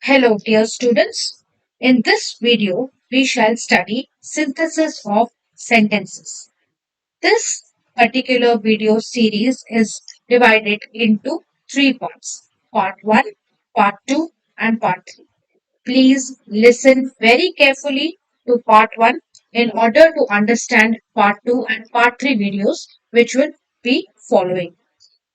Hello, dear students. In this video, we shall study synthesis of sentences. This particular video series is divided into three parts. Part 1, Part 2, and Part 3. Please listen very carefully to Part 1 in order to understand Part 2 and Part 3 videos which will be following.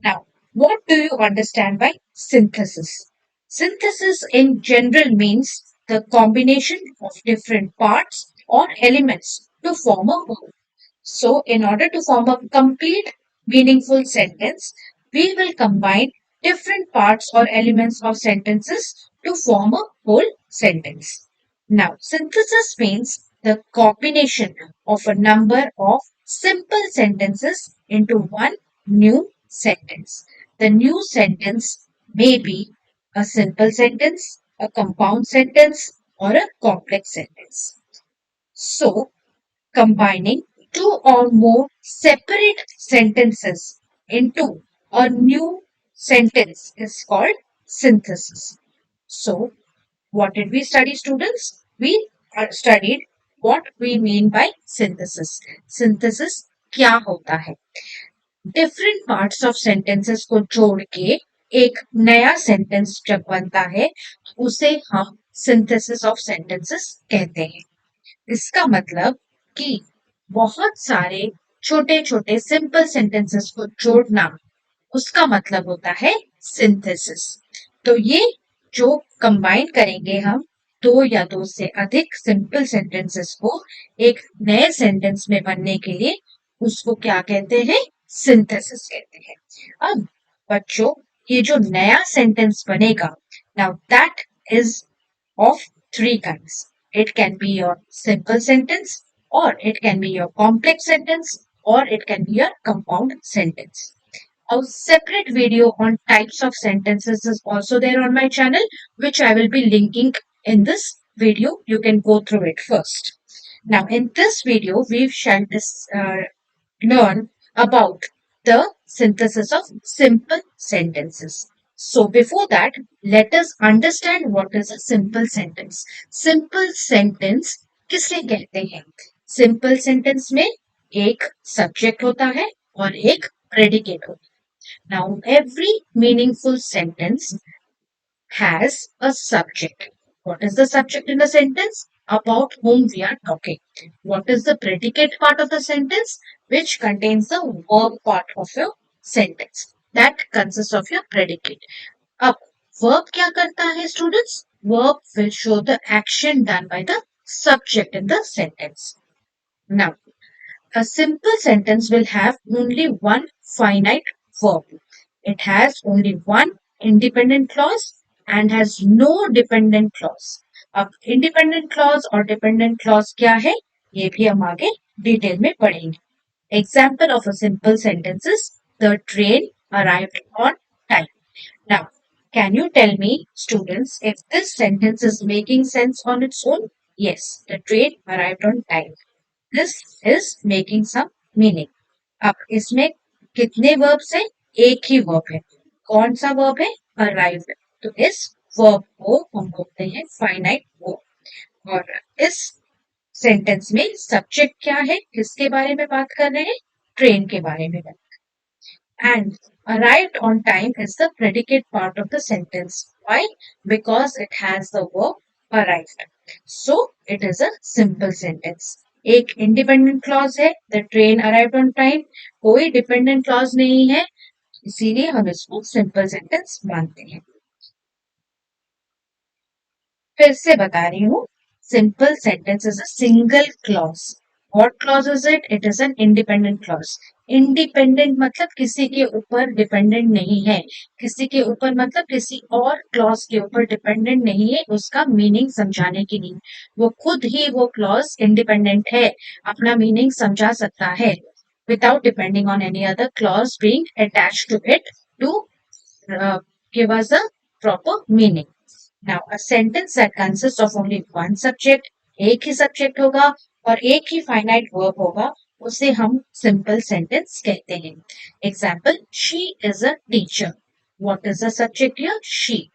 Now, what do you understand by synthesis? Synthesis in general means the combination of different parts or elements to form a whole. So, in order to form a complete meaningful sentence, we will combine different parts or elements of sentences to form a whole sentence. Now, synthesis means the combination of a number of simple sentences into one new sentence. The new sentence may be a simple sentence, a compound sentence, or a complex sentence. So, combining two or more separate sentences into a new sentence is called synthesis. So, what did we study, students? We studied what we mean by synthesis. Synthesis क्या होता है? Different parts of sentences को जोड़ के एक नया sentence जब बनता है, उसे हम synthesis of sentences कहते हैं. इसका मतलब कि बहुत सारे छोटे छोटे सिंपल सेंटेंसेस को जोड़ना उसका मतलब होता है सिंथेसिस. तो ये जो कंबाइन करेंगे हम दो या दो से अधिक सिंपल सेंटेंसेस को एक नए सेंटेंस में बनने के लिए उसको क्या कहते हैं? सिंथेसिस कहते हैं. अब बच्चों, ये जो नया सेंटेंस बनेगा, now that is of three kinds. It can be your simple sentence, or it can be your complex sentence, or it can be your compound sentence. A separate video on types of sentences is also there on my channel, which I will be linking in this video. You can go through it first. Now, in this video, we shall learn about the synthesis of simple sentences. So before that, let us understand what is a simple sentence. Simple sentence किसे कहते हैं? Simple sentence में एक subject होता है और एक predicate होता है. Now every meaningful sentence has a subject. What is the subject in the sentence? About whom we are talking. What is the predicate part of the sentence? Which contains the verb part of your sentence. That consists of your predicate. अब verb क्या करता है students? Verb will show the action done by the subject in the sentence. Now, a simple sentence will have only one finite verb. It has only one independent clause and has no dependent clause. अब independent clause और dependent clause क्या है? ये भी हम आगे detail में पढ़ेंगे. Example of a simple sentence is the train arrived on time. Now, can you tell me, students, if this sentence is making sense on its own? Yes, the train arrived on time. This is making some meaning. अब इसमें कितने verbs हैं? एक ही verb है. कौन सा verb है? Arrived. तो इस verb को हम बोलते हैं finite verb. और इस सेंटेंस में सब्जेक्ट क्या है? किसके बारे में बात कर रहे हैं? ट्रेन के बारे में. And arrived on time is the predicate part of the sentence. Why? Because it has the verb arrived. So it is a simple sentence. एक independent clause है, the train arrived on time. कोई dependent clause नहीं है, इसीलिए हम इसको simple sentence मानते हैं. फिर से बता रही हूँ, simple sentence is a single clause. What clause is it? It is an independent clause. Independent मतलब किसी के ऊपर डिपेंडेंट नहीं है. किसी के ऊपर मतलब किसी और क्लॉज के ऊपर डिपेंडेंट नहीं है. उसका मीनिंग समझाने के लिए वो खुद ही वो क्लॉज इंडिपेंडेंट है, अपना मीनिंग समझा सकता है without depending on any other clause being attached to it to give us a proper meaning. Now, a sentence that consists of only one subject, एक ही subject होगा और एक ही finite verb होगा, उसे हम simple sentence कहते हैं. Example, she is a teacher. What is the subject here? She.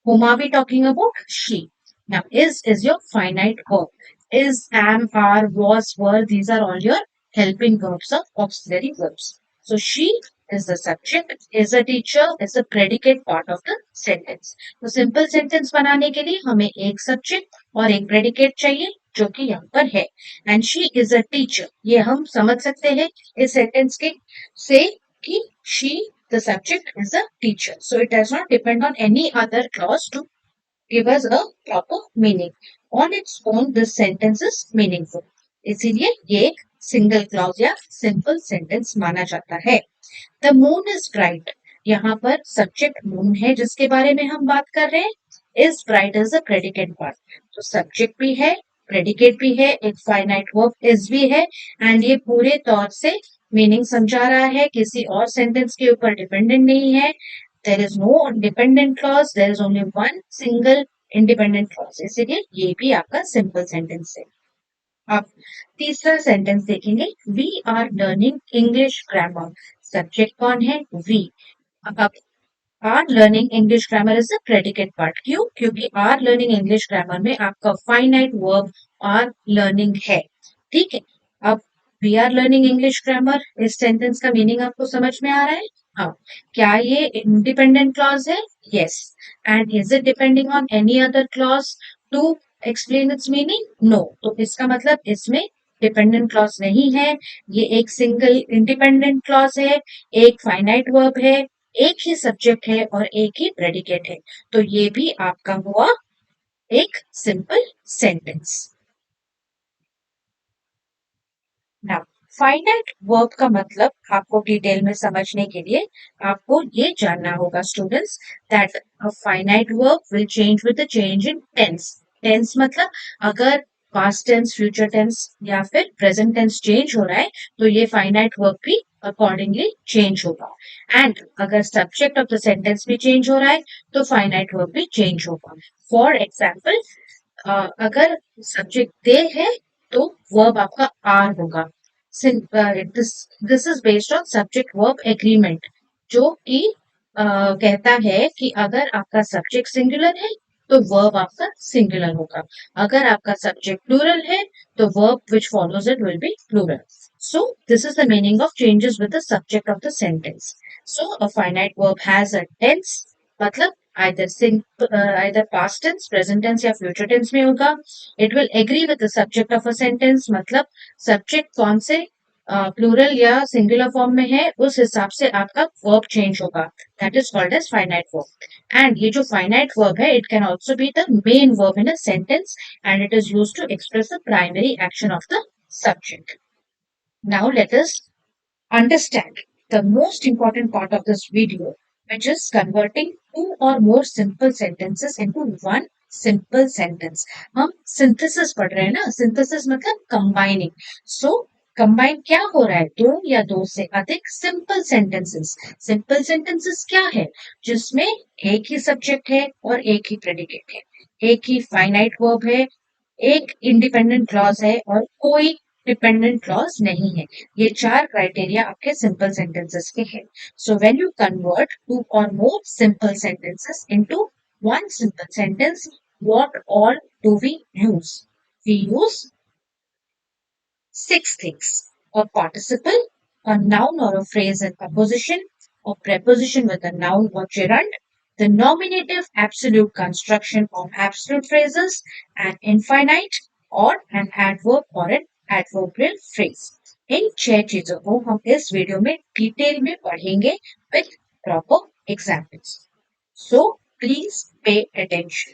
Whom are we talking about? She. Now, is your finite verb. Is, am, are, was, were, these are all your helping verbs of auxiliary verbs. So, she is the subject, is a teacher, is the predicate part of the sentence. तो simple sentence बनाने के लिए हमें एक subject और एक predicate चाहिए जो कि यहाँ पर है and she is a teacher ये हम समझ सकते हैं इस सेंटेंस के से कि she the subject is a teacher so it does not depend on any other clause to give us a proper meaning on its own this sentence is meaningful इसीलिए ये एक सिंगल क्लॉज या simple sentence माना जाता है the moon is bright यहाँ पर subject moon है जिसके बारे में हम बात कर रहे हैं is bright is a predicate part तो सब्जेक्ट भी है प्रेडिकेट भी है एक फाइनाइट वर्ब इज भी है एंड ये पूरे तौर से मीनिंग समझा रहा है किसी और सेंटेंस के ऊपर डिपेंडेंट नहीं है there is no dependent clause there is only one single independent clause इसीलिए ये भी आपका सिंपल सेंटेंस है अब तीसरा सेंटेंस देखेंगे we are learning English grammar subject कौन है वी अब are learning English grammar is the predicate part क्यों क्योंकि आर लर्निंग इंग्लिश ग्रामर में आपका फाइनाइट वर्ब आर लर्निंग है ठीक है अब we are learning English grammar इस सेंटेंस का मीनिंग आपको समझ में आ रहा है हाँ क्या ये इंडिपेंडेंट क्लॉज है yes and is it depending on any other clause to explain its meaning no तो इसका मतलब इसमें डिपेंडेंट क्लॉज नहीं है ये एक सिंगल इंडिपेंडेंट क्लॉज है एक फाइनाइट वर्ब है एक ही सब्जेक्ट है और एक ही प्रेडिकेट है तो ये भी आपका हुआ एक simple sentence now finite verb का मतलब आपको डिटेल में समझने के लिए आपको ये जानना होगा students that a finite verb will change with the change in tense tense मतलब अगर पास्ट टेंस फ्यूचर टेंस या फिर प्रेजेंट टेंस चेंज हो रहा है तो ये फाइनाइट वर्ब भी अकॉर्डिंगली चेंज होगा एंड अगर सब्जेक्ट ऑफ द सेंटेंस भी चेंज हो रहा है तो फाइनाइट वर्ब भी चेंज होगा फॉर एग्जाम्पल अगर सब्जेक्ट दे है तो वर्ब आपका आर होगा this is based on subject verb agreement जो कि कहता है कि अगर आपका सब्जेक्ट सिंगुलर है तो वर्ब आपका सिंगुलर होगा अगर आपका सब्जेक्ट प्लूरल है तो verb which follows it will be plural so this is the meaning of changes with the subject of the sentence so a finite verb has a tense मतलब either past tense present tense या future tense में होगा it will agree with the subject of a sentence मतलब subject कौन से plural या singular form में है उस हिसाब से आपका वर्ब चेंज होगा that is called as finite verb and ये जो फाइनाइट वर्ब है it can also be the main verb in a sentence and it is used to express the primary action of the subject now let us understand the most important part of this video, which is converting two or more simple sentences into one simple sentence. हम synthesis पढ़ रहे हैं ना synthesis मतलब combining. So combine क्या हो रहा है दो या दो से अधिक simple sentences. Simple sentences क्या है जिसमें एक ही subject है और एक ही predicate है एक ही finite verb है एक इंडिपेंडेंट क्लॉज है और कोई डिपेंडेंट क्लॉज नहीं है ये चार क्राइटेरिया आपके सिंपल सेंटेंसेस के हैं so when you convert two or more simple sentences into one simple sentence what all do we use six things. A participle, a noun or a phrase in preposition, a preposition with a noun or gerund, the nominative absolute construction of absolute phrases, an infinite or an adverb or an adverbial phrase. इन छह चीजों को हम इस video में detail में पढ़ेंगे with proper examples so please pay attention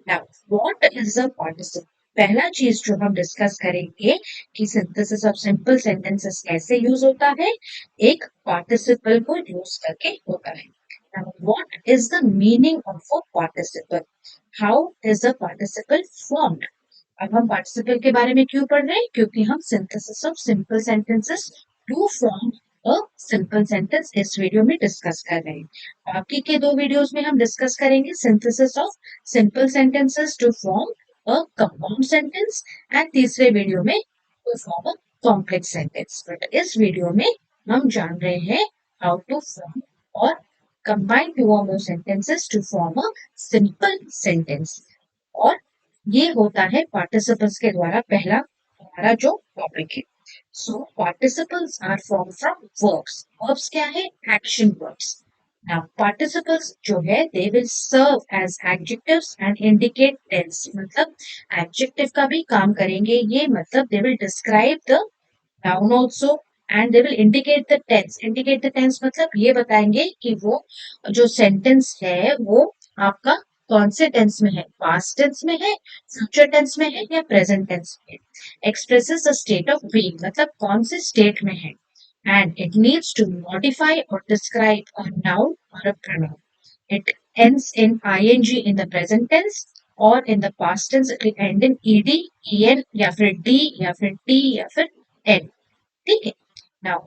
now what is a participle पहला चीज जो हम डिस्कस करेंगे कि सिंथेसिस ऑफ सिंपल सेंटेंसेस कैसे यूज होता है एक पार्टिसिपल को यूज करके होता है now what is the meaning of a participle how is a participle formed अब हम पार्टिसिपल के बारे में क्यों पढ़ रहे हैं क्योंकि हम synthesis of simple sentences to form a simple sentence इस वीडियो में डिस्कस कर रहे हैं बाकी के दो वीडियोस में हम डिस्कस करेंगे synthesis of simple sentences to form a compound sentence and तीसरे वीडियो में to form a complex sentence but इस वीडियो में हम जान रहे हैं हाउ टू फॉर्म और combine two or more sentences to form a simple sentence. और ये होता है participles के द्वारा पहला हमारा जो टॉपिक है. So participles are formed from verbs. Verbs क्या है? Action verbs. Now participles जो है they will serve as adjectives and indicate tense. मतलब adjective का भी काम करेंगे ये, मतलब they will describe the noun also and they will indicate the tense. Indicate the tense मतलब ये बताएंगे कि वो जो sentence है वो आपका कौन से टेंस में है, पास्ट टेंस में है, फ्यूचर टेंस में है या प्रेजेंट टेंस में है. Expresses a state of being मतलब कौन से स्टेट में है. And it needs to modify or describe a noun or a pronoun. It ends in ing in the present tense or in the past tense it will end in ed, en या फिर d या फिर t या फिर n. ठीक है. Now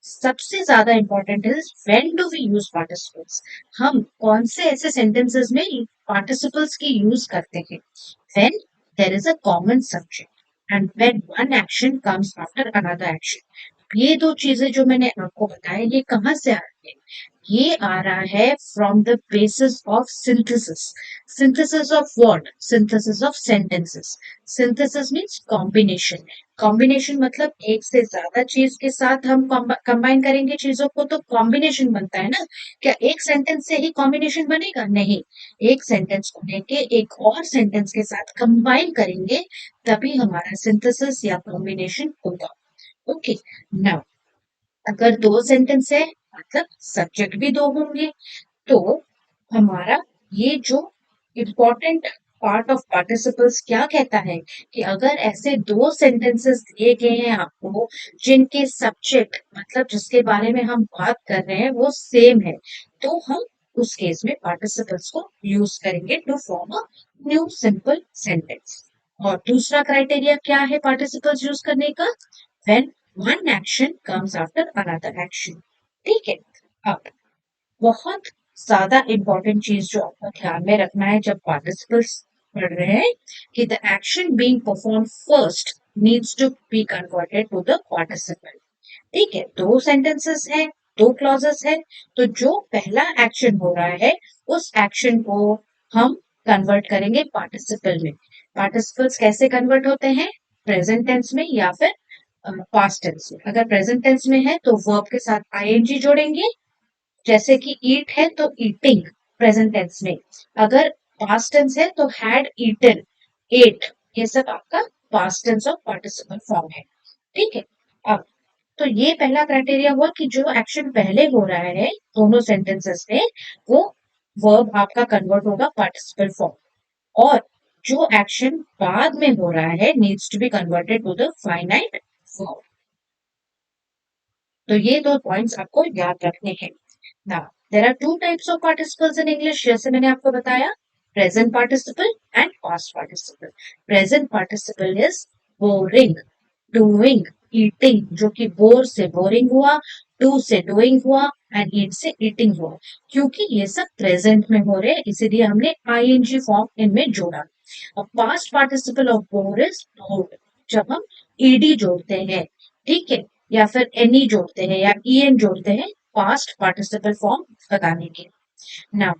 सबसे ज्यादा important is when do we use participles. हम कौन से ऐसे सेंटेंसेस में पार्टिसिपल्स की यूज करते हैं. When there is a common subject and when one action comes after another action. ये दो चीजें जो मैंने आपको बताया ये कहाँ से आ रही है. ये आ रहा है from the basis of synthesis. Synthesis of what? Synthesis of sentences. Synthesis means combination. Combination मतलब एक से ज्यादा चीज के साथ हम कंबाइन करेंगे चीजों को तो कॉम्बिनेशन बनता है ना. क्या एक सेंटेंस से ही कॉम्बिनेशन बनेगा? नहीं. एक सेंटेंस को लेके एक और सेंटेंस के साथ कंबाइन करेंगे तभी हमारा सिंथेसिस या कॉम्बिनेशन होगा. ओके. नाउ अगर दो सेंटेंस है मतलब सब्जेक्ट भी दो होंगे तो हमारा ये जो इम्पोर्टेंट पार्ट ऑफ पार्टिसिपल्स क्या कहता है कि अगर ऐसे दो सेंटेंसेस दिए गए हैं आपको जिनके सब्जेक्ट मतलब जिसके बारे में हम बात कर रहे हैं वो सेम है तो हम उस केस में पार्टिसिपल्स को यूज करेंगे to form a new simple sentence. और दूसरा क्राइटेरिया क्या है पार्टिसिपल्स यूज करने का? When one action comes after another action. ठीक है. अब बहुत ज्यादा इंपॉर्टेंट चीज जो आपको ध्यान में रखना है जब पार्टिसिपल्स पढ़ रहे हैं कि the action being perform first needs to be converted to the participle. ठीक है. दो सेंटेंसेस है, दो क्लॉजेस है तो जो पहला एक्शन हो रहा है उस एक्शन को हम कन्वर्ट करेंगे पार्टिसिपल में. पार्टिसिपल्स कैसे कन्वर्ट होते हैं? प्रेजेंट टेंस में या फिर पास्ट टेंस में. अगर प्रेजेंट टेंस में है तो वर्ब के साथ आईएनजी जोड़ेंगे. जैसे कि ईट है तो ईटिंग प्रेजेंट टेंस में. अगर पास्ट टेंस है तो हैड ईटन, एट. ये सब आपका past tense of participle form है. ठीक है. अब तो ये पहला क्राइटेरिया हुआ कि जो एक्शन पहले हो रहा है दोनों सेंटेंसेस में वो वर्ब आपका कन्वर्ट होगा पार्टिसिपल फॉर्म और जो एक्शन बाद में हो रहा है needs to be converted to the finite form. तो ये दो पॉइंट्स आपको याद रखने हैं. Now, there are two types of participles in English. जैसे मैंने आपको बताया present participle and past participle. Present participle is boring, doing, eating जो कि bore से boring हुआ, do से doing हुआ and eat से eating हुआ. क्योंकि ये सब present में हो रहे हैं इसीलिए हमने ing form इनमें जोड़ा. अब past participle of bore is bored जब हम ed जोड़ते हैं. ठीक है. या फिर any जोड़ते हैं या en जोड़ते हैं पास्ट पार्टिसिपल फॉर्म बताने के. नाउ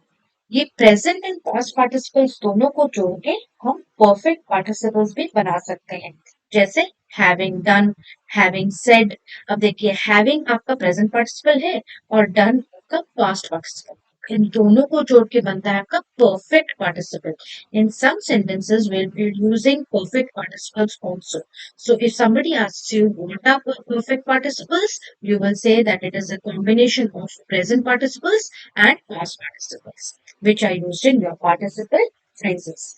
ये प्रेजेंट एंड पास्ट पार्टिसिपल्स दोनों को जोड़ के हम परफेक्ट पार्टिसिपल्स भी बना सकते हैं. जैसे हैविंग डन, हैविंग सेड. अब देखिए हैविंग आपका प्रेजेंट पार्टिसिपल है और डन आपका पास्ट पार्टिसिपल. इन दोनों को जोड़ के बनता है आपका perfect participle. In some sentences we'll be using perfect participles also. So if somebody asks you what are perfect participles, you will say that it is a combination of present participles and past participles which are used in your participle phrases.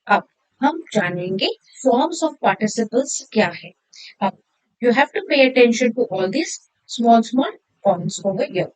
अब हम जानेंगे forms of participles क्या है. अब you have to pay attention to all these small points over here.